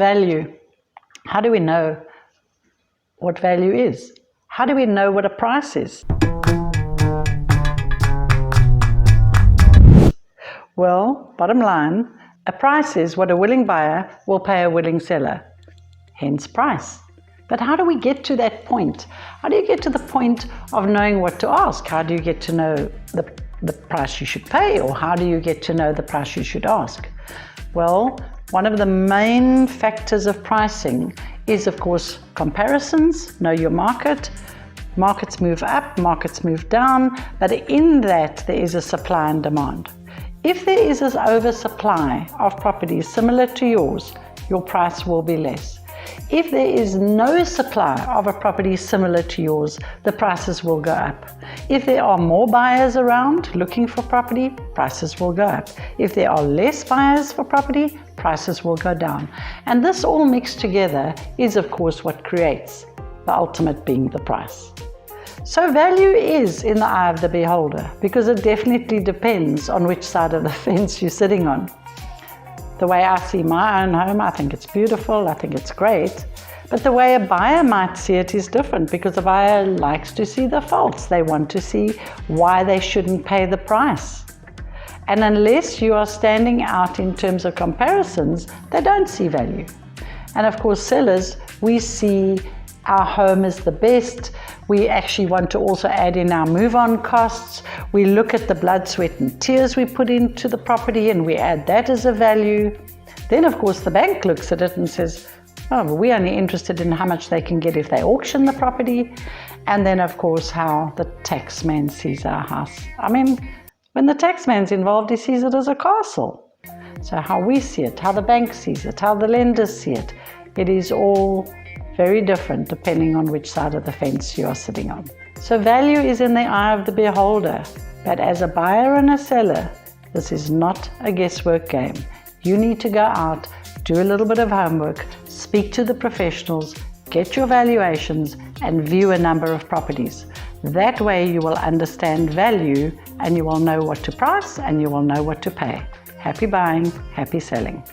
Value. How do we know what value is? How do we know what a price is? Well, bottom line, a price is what a willing buyer will pay a willing seller, hence price. But how do we get to that point? How do you get to the point of knowing what to ask? How do you get to know the price you should pay, or how do you get to know the price you should ask? Well, one of the main factors of pricing is, of course, comparisons. Know your market. Markets move up, markets move down, but in that there is a supply and demand. If there is an oversupply of properties similar to yours, your price will be less. If there is no supply of a property similar to yours, the prices will go up. If there are more buyers around looking for property, prices will go up. If there are less buyers for property, prices will go down. And this all mixed together is, of course, what creates the ultimate being the price. So value is in the eye of the beholder, because it definitely depends on which side of the fence you're sitting on. The way I see my own home, I think it's beautiful, I think it's great. But the way a buyer might see it is different, because a buyer likes to see the faults. They want to see why they shouldn't pay the price. And unless you are standing out in terms of comparisons, they don't see value. And of course, sellers, we see our home is the best. We actually want to also add in our move-on costs. We look at the blood, sweat and tears we put into the property and we add that as a value. Then of course the bank looks at it and says, oh, well, we're only interested in how much they can get if they auction the property. And then of course how the taxman sees our house. I mean, when the taxman's involved, he sees it as a castle. So how we see it, how the bank sees it, how the lenders see it, it is all very different depending on which side of the fence you are sitting on. So value is in the eye of the beholder, but as a buyer and a seller, this is not a guesswork game. You need to go out, do a little bit of homework, speak to the professionals, get your valuations and view a number of properties. That way you will understand value and you will know what to price and you will know what to pay. Happy buying, happy selling.